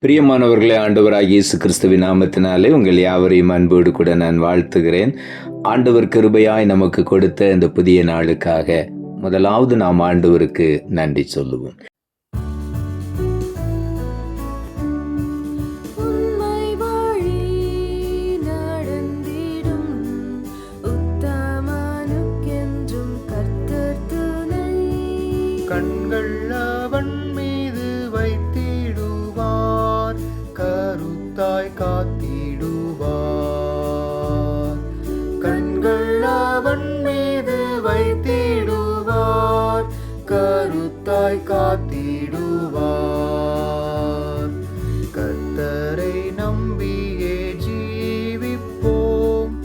பிரியமானவர்களே, ஆண்டவராகிய இயேசு கிறிஸ்துவின் நாமத்தினாலே உங்கள் யாவரையும் அன்போடு கூட நான் வாழ்த்துகிறேன். ஆண்டவர் கிருபையாய் நமக்கு கொடுத்த இந்த புதிய நாளுக்காக முதலாவது நாம் ஆண்டவருக்கு நன்றி சொல்லுவோம். கண்கள் அவன் மீது வைத்திடுவார், கருத்தாய் காத்திடுவார். கண்கள் அவன் மீது வைத்திடுவார், கருத்தாய் காத்திடுவார். கர்த்தரை நம்பியே ஜீவிப்போம்,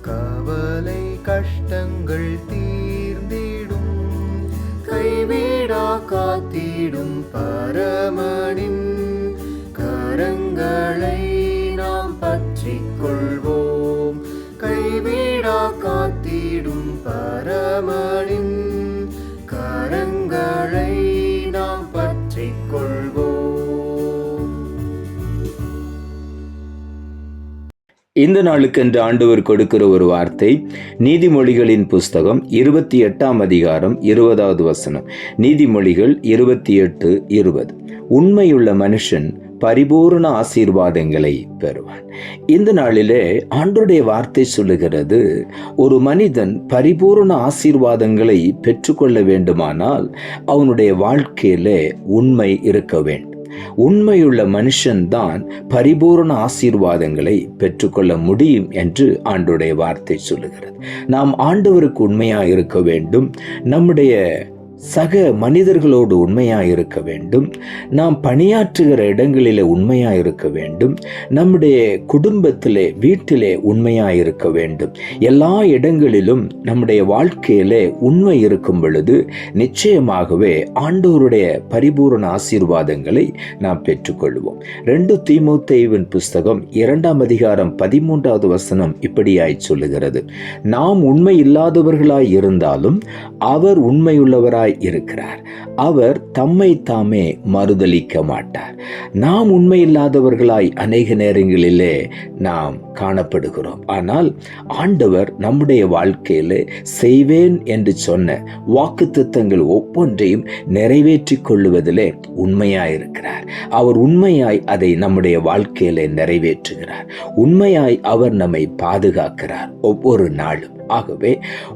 கவலை கஷ்டங்கள் தீர்ந்திடும். கைவிடா காத்திடும் பரமனின் கரங்களை நாம் பற்றிக் கொள்வோம். கைவிடா காத்திடும் பரமனின் கரங்களை நாம் பற்றிக் கொள்வோம். இந்த நாளுக்கென்று ஆண்டவர் கொடுக்கிற ஒரு வார்த்தை நீதிமொழிகளின் புஸ்தகம் 28ஆம் அதிகாரம் 20வது வசனம். நீதிமொழிகள் 28:20. உண்மையுள்ள மனுஷன் பரிபூர்ண ஆசீர்வாதங்களை பெறுவான். இந்த நாளிலே ஆண்டவருடைய வார்த்தை சொல்லுகிறது, ஒரு மனிதன் பரிபூர்ண ஆசீர்வாதங்களை பெற்றுக்கொள்ள வேண்டுமானால் அவனுடைய வாழ்க்கையிலே உண்மை இருக்க வேண்டும். உண்மையுள்ள மனுஷன்தான் பரிபூர்ண ஆசீர்வாதங்களை பெற்றுக்கொள்ள முடியும் என்று ஆண்டவருடைய வார்த்தை சொல்லுகிறது. நாம் ஆண்டவருக்கு உண்மையாக இருக்க வேண்டும். நம்முடைய சக மனிதர்களோடு உண்மையாக இருக்க வேண்டும். நாம் பணியாற்றுகிற இடங்களிலே உண்மையாக இருக்க வேண்டும். நம்முடைய குடும்பத்திலே, வீட்டிலே உண்மையாக இருக்க வேண்டும். எல்லா இடங்களிலும் நம்முடைய வாழ்க்கையிலே உண்மை இருக்கும் பொழுது நிச்சயமாகவே ஆண்டவருடைய பரிபூரண ஆசீர்வாதங்களை நாம் பெற்றுக்கொள்வோம். 2 தீமோத்தேயுவின் புஸ்தகம் 2ஆம் அதிகாரம் 13வது வசனம் இப்படியாய் சொல்லுகிறது, நாம் உண்மை இல்லாதவர்களாய் இருந்தாலும் அவர் உண்மையுள்ளவராய் இருக்கிறார். அவர் தம்மை தாமே மறுதலிக்க மாட்டார். நாம் உண்மை இல்லாதவர்களாய் அநேக நேரங்களிலே நாம் காணப்படுகிறோம். ஆனால் ஆண்டவர் நம்முடைய வாழ்க்கையிலே செய்வேன் என்று சொன்ன வாக்குத்தத்தங்கள் ஒவ்வொன்றையும் நிறைவேற்றிக் கொள்ளுவதிலே உண்மையாயிருக்கிறார். அவர் உண்மையாய் அதை நம்முடைய வாழ்க்கையிலே நிறைவேற்றுகிறார். உண்மையாய் அவர் நம்மை பாதுகாக்கிறார் ஒவ்வொரு நாளும். ஆகவே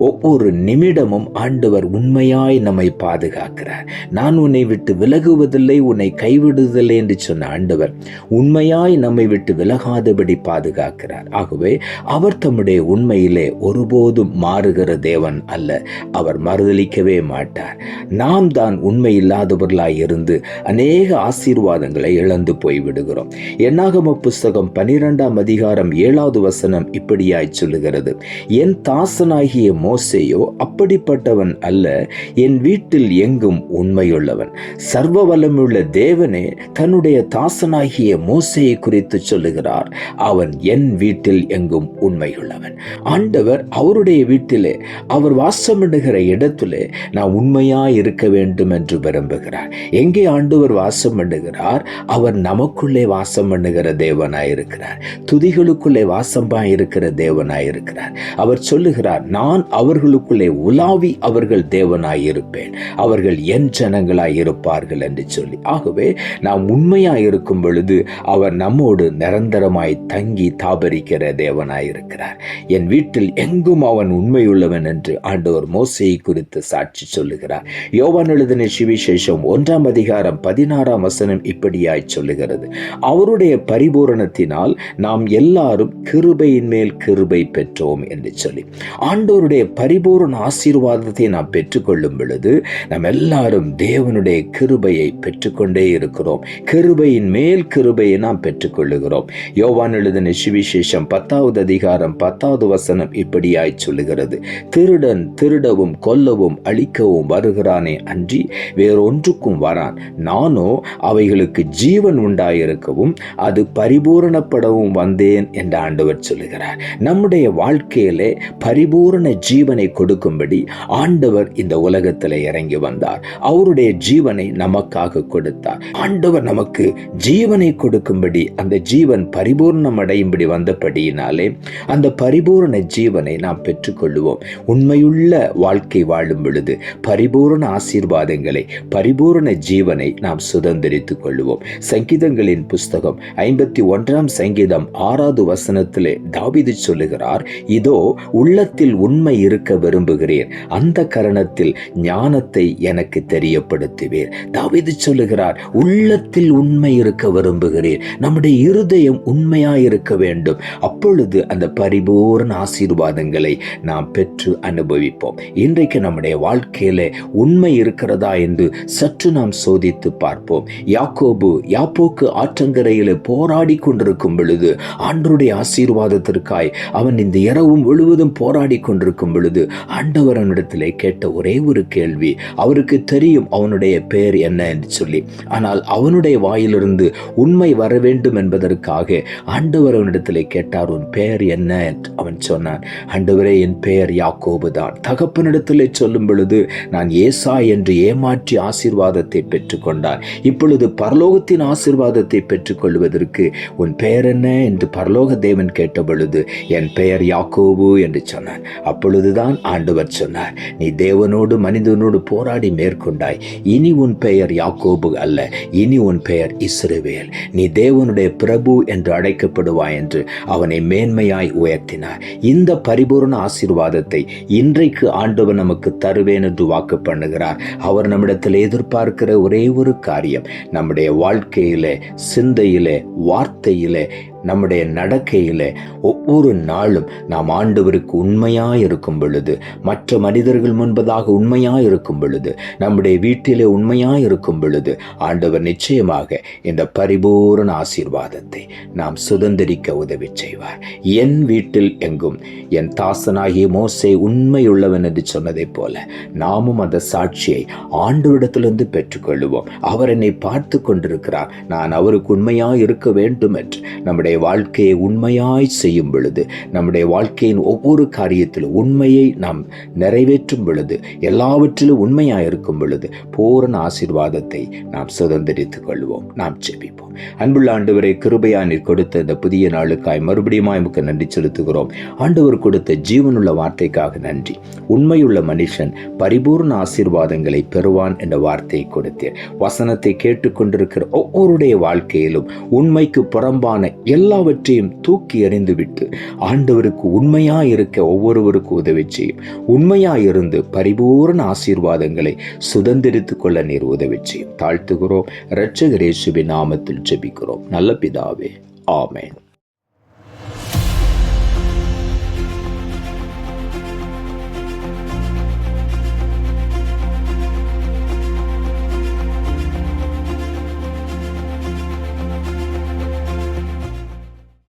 ஒவ்வொரு நிமிடமும் ஆண்டவர் உண்மையாய் நம்மை பாதுகாக்கிறார். நான் உன்னை விட்டு விலகுவதில்லை, உன்னை கைவிடுவதில்லை என்று சொன்ன ஆண்டவர் உண்மையாய் நம்மை விட்டு விலகாதபடி பாதுகாக்கிறார். ஆகவே அவர் தம்முடைய உண்மையிலே ஒருபோதும் மாறுகிற தேவன் அல்ல. அவர் மறுதலிக்கவே மாட்டார். நாம் தான் உண்மை இல்லாதவர்களாய் இருந்து அநேக ஆசீர்வாதங்களை இழந்து போய்விடுகிறோம். என்னாகம புஸ்தகம் 12ஆம் அதிகாரம் 7வது வசனம் இப்படியாய் சொல்லுகிறது, என் தாசனாகிய மோசேயோ அப்படிப்பட்டவன் அல்ல, என் வீட்டில் எங்கும் உண்மையுள்ளவன். சர்வ வல்லமையுள்ள தேவனே தன்னுடைய தாசனாகிய மோசேயை குறித்து சொல்லுகிறார், அவன் என் வீட்டில் எங்கும் உண்மையுள்ளவன். ஆண்டவர் அவருடைய வீட்டிலே, அவர் வாசமிடுகிற இடத்திலே நான் உண்மையாய் இருக்க வேண்டும் என்று விரும்புகிறார். எங்கே ஆண்டவர் வாசம் பண்ணுகிறார்? அவர் நமக்குள்ளே வாசம் பண்ணுகிற தேவனாயிருக்கிறார். துதிகளுக்குள்ளே வாசமாயிருக்கிற தேவனாயிருக்கிறார். அவர் சொல்லுகிறார், நான் அவர்களுக்குள்ளே உலாவி அவர்கள் தேவனாயிருப்பேன், அவர்கள் என் ஜனங்களாய் இருப்பார்கள் என்று சொல்லி. ஆகவே நாம் உண்மையாய் இருக்கும் பொழுது அவர் நம்மோடு நிரந்தரமாய் தங்கி தாபரிக்கிற தேவனாயிருக்கிறார். என் வீட்டில் எங்கும் அவன் உண்மையுள்ளவன் என்று ஆண்டவர் மோசேயை குறித்து சாட்சி சொல்லுகிறார். யோவான் எழுதின சுவிசேஷம் 1ஆம் அதிகாரம் 16ஆம் வசனம் இப்படியாய் சொல்லுகிறது, அவருடைய பரிபூரணத்தினால் நாம் எல்லாரும் கிருபையின் மேல் கிருபை பெற்றோம் என்று சொல்லி. ஆண்டவருடைய பரிபூரண ஆசீர்வாதத்தை நாம் பெற்றுக்கொள்ளும் பொழுது நாம் எல்லாரும் தேவனுடைய கிருபையை பெற்றுக்கொண்டே இருக்கிறோம். கிருபையின் மேல் கிருபையை நாம் பெற்றுக்கொள்ளுகிறோம். யோவான் எழுதின சுவிசேஷம் சுவிசேஷம் 10வது அதிகாரம் 10வது வசனம் இப்படியாய் சொல்லுகிறது, திருடன் திருடவும் கொல்லவும் அழிக்கவும் வருகிறானே அன்றி வேறொன்றுக்கும் வரான், நானோ அவைகளுக்கு ஜீவன் உண்டாயிருக்கவும் அது பரிபூரணப்படவும் வந்தேன் என்று ஆண்டவர் சொல்லுகிறார். நம்முடைய வாழ்க்கையிலே பரிபூரண ஜீவனை கொடுக்கும்படி ஆண்டவர் இந்த உலகத்தில் இறங்கி வந்தார். அவருடைய ஜீவனை நமக்காக கொடுத்தார். ஆண்டவர் நமக்கு ஜீவனை கொடுக்கும்படி, அந்த ஜீவன் பரிபூர்ணம் அடையும்படி வந்தபடியினாலே அந்த பரிபூரண ஜீவனை நாம் பெற்றுக்கொள்வோம். உண்மையுள்ள வாழ்க்கை வாழும் பொழுது பரிபூரண ஆசீர்வாதங்களை, பரிபூரண ஜீவனை நாம் சுதந்திரித்துக் கொள்வோம். சங்கீதங்களின் புஸ்தகம் 51ஆம் சங்கீதம் 6வது வசனத்திலே தாவீது சொல்லுகிறார், இதோ உள்ளத்தில் உண்மை இருக்க விரும்புகிறேன், அந்த கரணத்தில் ஞானத்தை எனக்கு தெரியப்படுத்துவேன். தாவீது சொல்லுகிறார், உள்ளத்தில் உண்மை இருக்க விரும்புகிறேன். நம்முடைய இருதயம் உண்மையாயிருக்க வேண்டும். அப்பொழுது அந்த பரிபூரண ஆசீர்வாதங்களை நாம் பெற்று அனுபவிப்போம். இன்றைக்கு நம்முடைய வாழ்க்கையில உண்மை இருக்கிறதா என்று சற்று நாம் சோதித்து பார்ப்போம். யாப்போக்கு ஆற்றங்கரையில போராடி கொண்டிருக்கும் பொழுது, ஆண்டவருடைய ஆசீர்வாதத்திற்காய் அவன் இந்த இரவும் முழுவதும் போராடி கொண்டிருக்கும் பொழுது, ஆண்டவர் அவனிடத்திலே கேட்ட ஒரே ஒரு கேள்வி, அவருக்கு தெரியும் அவனுடைய பெயர் என்ன என்று சொல்லி, ஆனால் அவனுடைய வாயிலிருந்து உண்மை வர வேண்டும் என்பதற்காக ஆண்டவர் அவனிடத்திலே கேட்டார், உன் பெயர் என்ன என்று அவன் சொன்னான். ஆண்டவரே, என் பெயர் யாக்கோபு தான். தகப்பனிடத்திலே சொல்லும் பொழுது நான் ஏசா என்று ஏமாற்றி ஆசீர்வாதத்தை பெற்றுக்கொண்டான். இப்பொழுது பரலோகத்தின் ஆசீர்வாதத்தை பெற்றுக்கொள்வதற்கு உன் பெயர் என்ன என்று பரலோக தேவன் கேட்ட பொழுது என் பெயர் யாக்கோபு என்று சொன்னான். அப்பொழுதுதான் ஆண்டவர் சொன்னார், நீ தேவனோடு மனிதனோடு போராடி மேற்கொண்டாய், இனி உன் பெயர் யாக்கோபு அல்ல, இனி உன் பெயர் இஸ்ரவேல், நீ தேவனுடைய பிரபு என்று அழைக்கப்படுவாய் என்று அவனை மேன்மையாய் உயர்த்தினார். இந்த பரிபூர்ண ஆசீர்வாதத்தை இன்றைக்கு ஆண்டவர் நமக்கு தருவேன் என்று வாக்கு பண்ணுகிறார். அவர் நம்மிடத்தில் எதிர்பார்க்கிற ஒரே ஒரு காரியம், நம்முடைய வாழ்க்கையிலே, சிந்தையிலே, வார்த்தையிலே, நம்முடைய நடக்கையிலே ஒவ்வொரு நாளும் நாம் ஆண்டவருக்கு உண்மையாய் இருக்கும் பொழுது, மற்ற மனிதர்கள் முன்பதாக உண்மையாய் இருக்கும் பொழுது, நம்முடைய வீட்டிலே உண்மையாய் இருக்கும் பொழுது, ஆண்டவர் நிச்சயமாக இந்த பரிபூரண ஆசீர்வாதத்தை நாம் சுதந்திரிக்க உதவி செய்வார். என் வீட்டில் எங்கும் என் தாசனாகிய மோசே உண்மையுள்ளவன் என்று சொன்னதை போல நாமும் அந்த சாட்சியை ஆண்டவரிடத்திலிருந்து பெற்றுக்கொள்வோம். அவர் என்னை பார்த்து கொண்டிருக்கிறார், நான் அவருக்கு உண்மையாய் இருக்க வேண்டும் என்று நம்முடைய வாழ்க்கையை உண்மையாய் செய்யும் பொழுது, நம்முடைய வாழ்க்கையின் ஒவ்வொரு காரியத்திலும் உண்மையை நாம் நிறைவேற்றும் பொழுது, எல்லாவற்றிலும் உண்மையாய் இருக்கும் பொழுது பூரண ஆசீர்வாதத்தை நாம் சுதந்திரித்துக் கொள்வோம். நாம் ஜெபிப்போம். அன்புள்ள ஆண்டவரே, கிருபையா நீர் கொடுத்த இந்த புதிய நாளுக்காய் மறுபடியும் உமக்கு நன்றி செலுத்துகிறோம். ஆண்டவர் கொடுத்த ஜீவனுள்ள வார்த்தைக்காக நன்றி. உண்மையுள்ள மனுஷன் பரிபூர்ண ஆசீர்வாதங்களை பெறுவான் என்ற வார்த்தையை கொடுத்தீர். வசனத்தை கேட்டுக்கொண்டிருக்கிற ஒவ்வொருடைய வாழ்க்கையிலும் உண்மைக்கு புறம்பான எல்லாவற்றையும் தூக்கி எறிந்துவிட்டு ஆண்டவருக்கு உண்மையாய் இருக்க ஒவ்வொருவருக்கு உதவி செய்யும். உண்மையாய் இருந்து பரிபூரண ஆசீர்வாதங்களை சுதந்திரித்துக் கொள்ள நீர் உதவி செய்யும். தாழ்த்துகிறோம். இரட்சகர் இயேசுவின் நாமத்தில் ஜெபிக்கிறோம் நல்ல பிதாவே, ஆமென்.